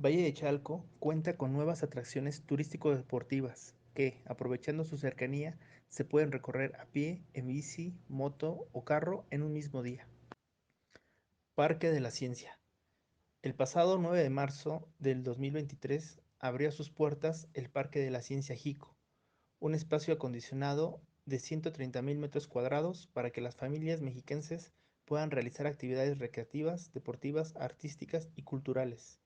Valle de Chalco cuenta con nuevas atracciones turístico-deportivas que, aprovechando su cercanía, se pueden recorrer a pie, en bici, moto o carro en un mismo día. Parque de la Ciencia. El pasado 9 de marzo del 2023 abrió sus puertas el Parque de la Ciencia Jico, un espacio acondicionado de 130.000 metros cuadrados para que las familias mexiquenses puedan realizar actividades recreativas, deportivas, artísticas y culturales.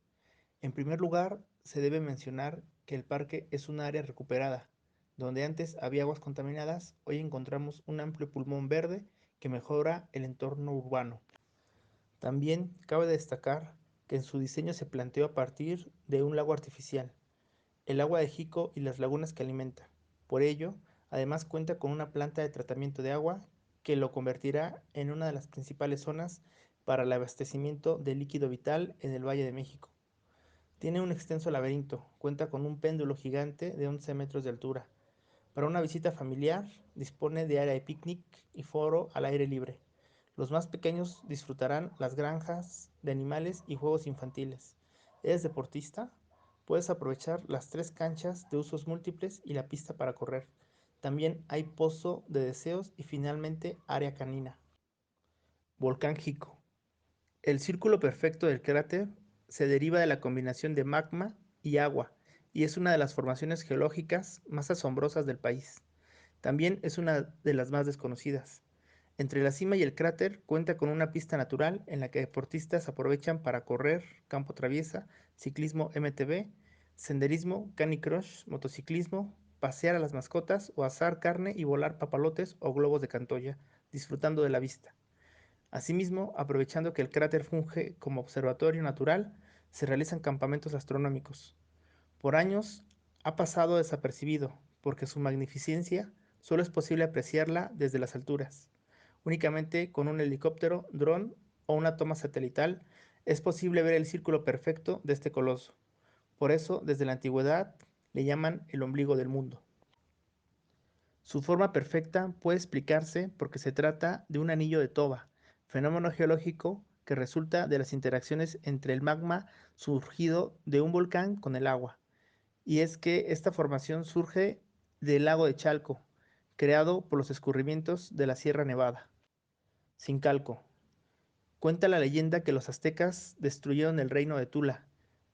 En primer lugar, se debe mencionar que el parque es un área recuperada. Donde antes había aguas contaminadas, hoy encontramos un amplio pulmón verde que mejora el entorno urbano. También cabe destacar que en su diseño se planteó a partir de un lago artificial, el agua de Jico y las lagunas que alimenta. Por ello, además cuenta con una planta de tratamiento de agua que lo convertirá en una de las principales zonas para el abastecimiento de líquido vital en el Valle de México. Tiene un extenso laberinto, cuenta con un péndulo gigante de 11 metros de altura. Para una visita familiar, dispone de área de picnic y foro al aire libre. Los más pequeños disfrutarán las granjas de animales y juegos infantiles. ¿Eres deportista? Puedes aprovechar las tres canchas de usos múltiples y la pista para correr. También hay pozo de deseos y finalmente área canina. Volcán Jico. El círculo perfecto del cráter se deriva de la combinación de magma y agua y es una de las formaciones geológicas más asombrosas del país. También es una de las más desconocidas. Entre la cima y el cráter cuenta con una pista natural en la que deportistas aprovechan para correr, campo traviesa, ciclismo MTB, senderismo, canicross, motociclismo, pasear a las mascotas o asar carne y volar papalotes o globos de Cantoya, disfrutando de la vista. Asimismo, aprovechando que el cráter funge como observatorio natural, se realizan campamentos astronómicos. Por años ha pasado desapercibido, porque su magnificencia solo es posible apreciarla desde las alturas. Únicamente con un helicóptero, dron o una toma satelital es posible ver el círculo perfecto de este coloso. Por eso, desde la antigüedad, le llaman el ombligo del mundo. Su forma perfecta puede explicarse porque se trata de un anillo de toba, fenómeno geológico que resulta de las interacciones entre el magma surgido de un volcán con el agua. Y es que esta formación surge del lago de Chalco, creado por los escurrimientos de la Sierra Nevada. Sincalco. Cuenta la leyenda que los aztecas destruyeron el reino de Tula,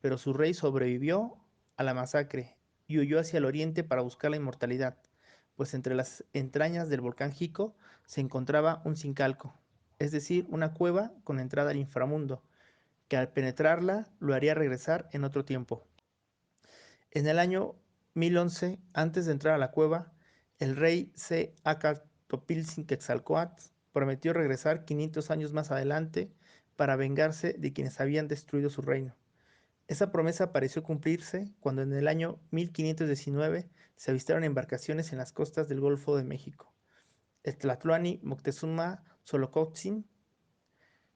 pero su rey sobrevivió a la masacre y huyó hacia el oriente para buscar la inmortalidad, pues entre las entrañas del volcán Jico se encontraba un sincalco, es decir, una cueva con entrada al inframundo, que al penetrarla lo haría regresar en otro tiempo. En el año 1011, antes de entrar a la cueva, el rey C. Acatopilsin Quetzalcóatl prometió regresar 500 años más adelante para vengarse de quienes habían destruido su reino. Esa promesa pareció cumplirse cuando en el año 1519 se avistaron embarcaciones en las costas del Golfo de México. El tlatoani Moctezuma Xolocotzin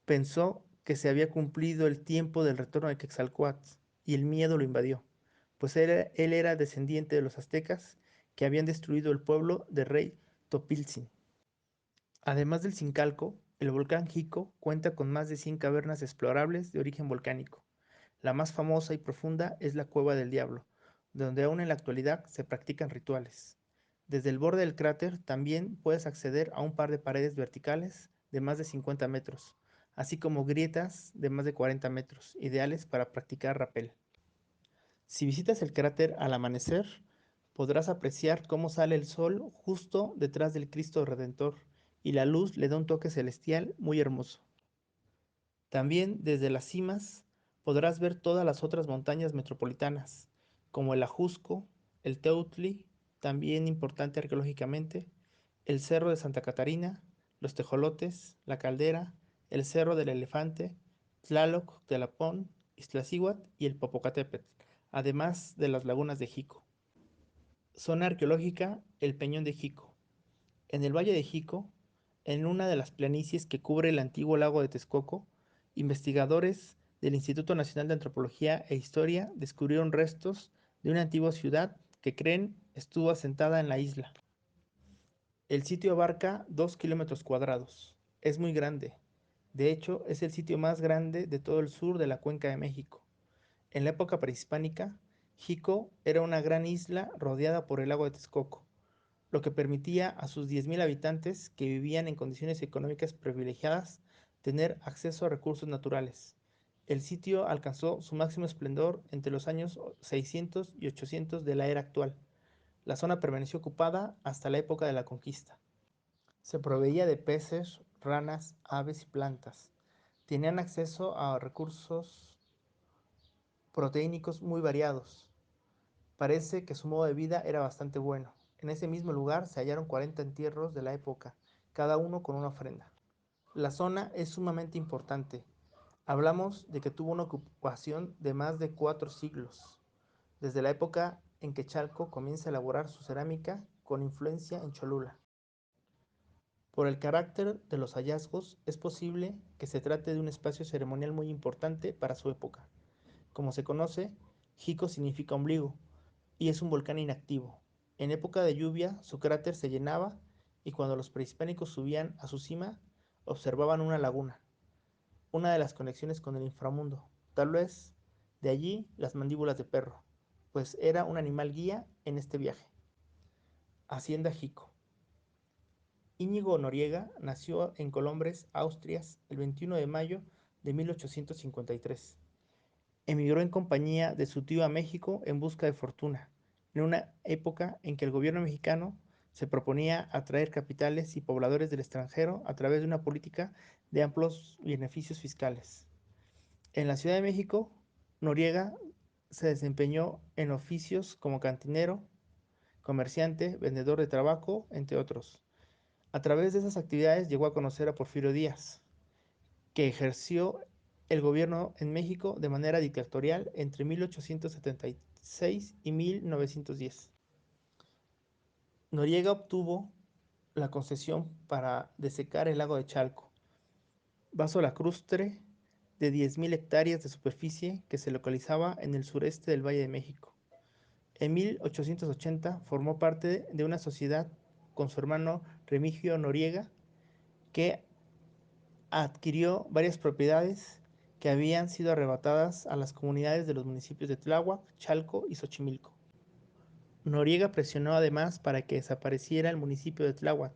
pensó que se había cumplido el tiempo del retorno de Quetzalcóatl y el miedo lo invadió, pues él era descendiente de los aztecas que habían destruido el pueblo del rey Topiltzin. Además del Sincalco, el volcán Jico cuenta con más de 100 cavernas explorables de origen volcánico. La más famosa y profunda es la Cueva del Diablo, donde aún en la actualidad se practican rituales. Desde el borde del cráter también puedes acceder a un par de paredes verticales de más de 50 metros, así como grietas de más de 40 metros, ideales para practicar rappel. Si visitas el cráter al amanecer, podrás apreciar cómo sale el sol justo detrás del Cristo Redentor y la luz le da un toque celestial muy hermoso. También desde las cimas podrás ver todas las otras montañas metropolitanas, como el Ajusco, el Teutli, también importante arqueológicamente, el Cerro de Santa Catarina, los Tejolotes, la Caldera, el Cerro del Elefante, Tlaloc, Telapón, Iztaccíhuatl y el Popocatépetl, además de las lagunas de Jico. Zona arqueológica, el Peñón de Jico. En el Valle de Jico, en una de las planicies que cubre el antiguo lago de Texcoco, investigadores del Instituto Nacional de Antropología e Historia descubrieron restos de una antigua ciudad que creen estuvo asentada en la isla. El sitio abarca 2 kilómetros cuadrados. Es muy grande. De hecho, es el sitio más grande de todo el sur de la Cuenca de México. En la época prehispánica, Jico era una gran isla rodeada por el lago de Texcoco, lo que permitía a sus 10.000 habitantes que vivían en condiciones económicas privilegiadas tener acceso a recursos naturales. El sitio alcanzó su máximo esplendor entre los años 600 y 800 de la era actual. La zona permaneció ocupada hasta la época de la conquista. Se proveía de peces, ranas, aves y plantas. Tenían acceso a recursos proteínicos muy variados. Parece que su modo de vida era bastante bueno. En ese mismo lugar se hallaron 40 entierros de la época, cada uno con una ofrenda. La zona es sumamente importante. Hablamos de que tuvo una ocupación de más de 4 siglos, desde la época en que Chalco comienza a elaborar su cerámica con influencia en Cholula. Por el carácter de los hallazgos, es posible que se trate de un espacio ceremonial muy importante para su época. Como se conoce, Jico significa ombligo y es un volcán inactivo. En época de lluvia, su cráter se llenaba y cuando los prehispánicos subían a su cima, observaban una laguna, una de las conexiones con el inframundo. Tal vez de allí las mandíbulas de perro, pues era un animal guía en este viaje. Hacienda Jico. Íñigo Noriega nació en Colombres, Asturias, el 21 de mayo de 1853. Emigró en compañía de su tío a México en busca de fortuna, en una época en que el gobierno mexicano se proponía atraer capitales y pobladores del extranjero a través de una política de amplios beneficios fiscales. En la Ciudad de México, Noriega se desempeñó en oficios como cantinero, comerciante, vendedor de tabaco, entre otros. A través de esas actividades llegó a conocer a Porfirio Díaz, que ejerció el gobierno en México de manera dictatorial entre 1876 y 1910. Noriega obtuvo la concesión para desecar el lago de Chalco, vaso lacustre de 10.000 hectáreas de superficie que se localizaba en el sureste del Valle de México. En 1880 formó parte de una sociedad con su hermano Remigio Noriega que adquirió varias propiedades que habían sido arrebatadas a las comunidades de los municipios de Tláhuac, Chalco y Xochimilco. Noriega presionó además para que desapareciera el municipio de Tláhuac,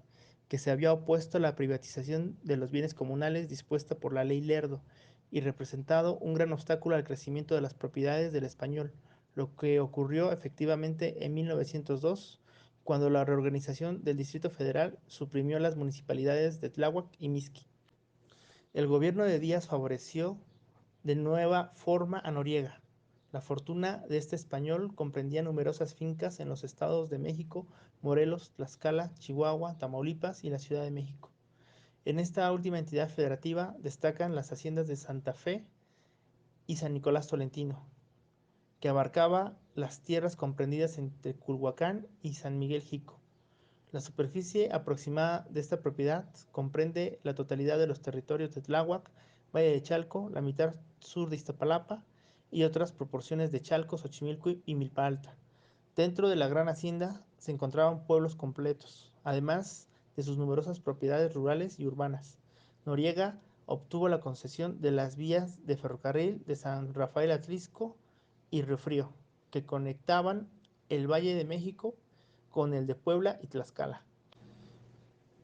que se había opuesto a la privatización de los bienes comunales dispuesta por la ley Lerdo y representado un gran obstáculo al crecimiento de las propiedades del español, lo que ocurrió efectivamente en 1902, cuando la reorganización del Distrito Federal suprimió las municipalidades de Tláhuac y Mixqui. El gobierno de Díaz favoreció de nueva forma a Noriega. La fortuna de este español comprendía numerosas fincas en los estados de México, Morelos, Tlaxcala, Chihuahua, Tamaulipas y la Ciudad de México. En esta última entidad federativa destacan las haciendas de Santa Fe y San Nicolás Tolentino, que abarcaba las tierras comprendidas entre Culhuacán y San Miguel Jico. La superficie aproximada de esta propiedad comprende la totalidad de los territorios de Tláhuac, Valle de Chalco, la mitad sur de Iztapalapa y otras proporciones de Chalco, Xochimilco y Milpa Alta. Dentro de la gran hacienda se encontraban pueblos completos, además de sus numerosas propiedades rurales y urbanas. Noriega obtuvo la concesión de las vías de ferrocarril de San Rafael Atlisco y Riofrío, que conectaban el Valle de México con el de Puebla y Tlaxcala.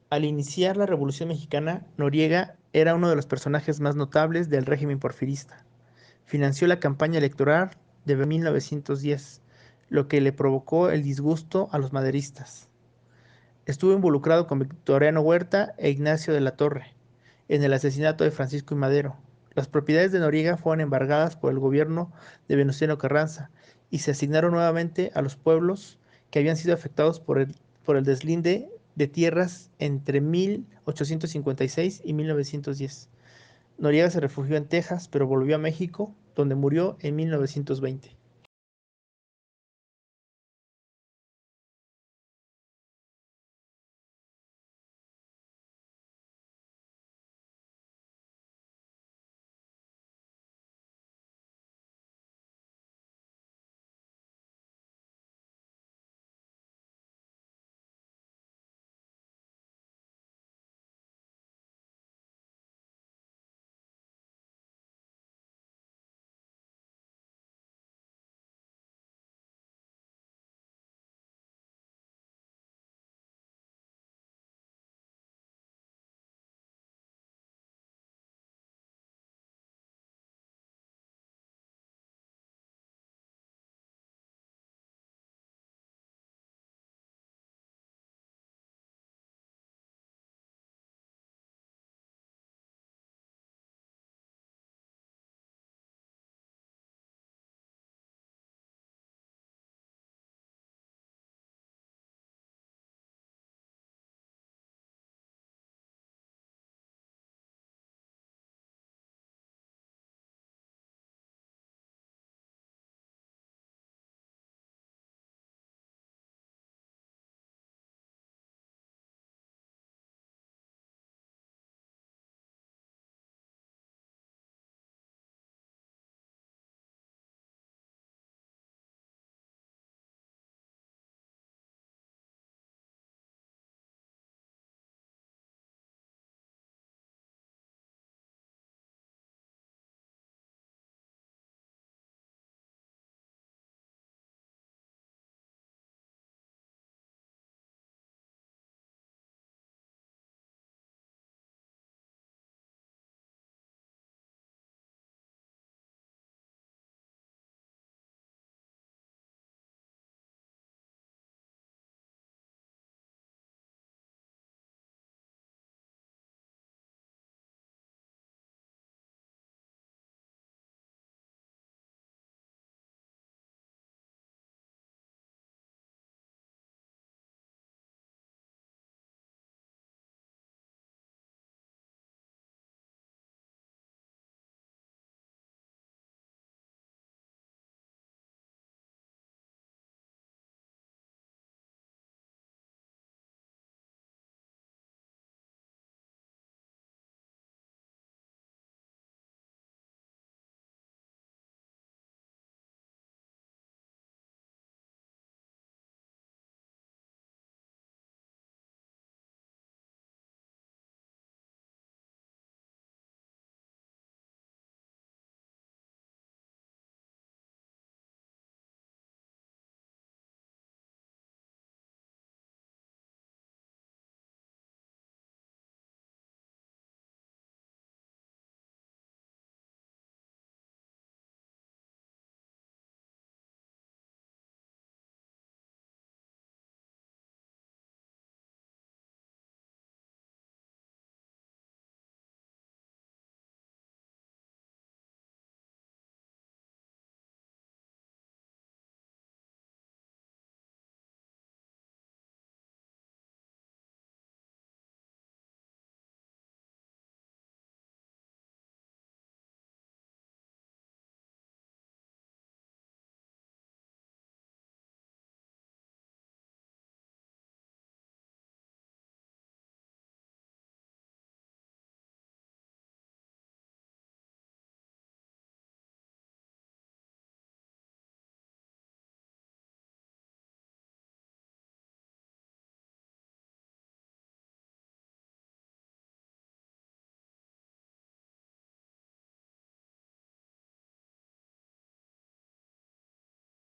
Al iniciar la Revolución Mexicana, Noriega era uno de los personajes más notables del régimen porfirista. Financió la campaña electoral de 1910, lo que le provocó el disgusto a los maderistas. Estuvo involucrado con Victoriano Huerta e Ignacio de la Torre en el asesinato de Francisco I. Madero. Las propiedades de Noriega fueron embargadas por el gobierno de Venustiano Carranza y se asignaron nuevamente a los pueblos que habían sido afectados por el deslinde de tierras entre 1856 y 1910. Noriega se refugió en Texas, pero volvió a México, donde murió en 1920.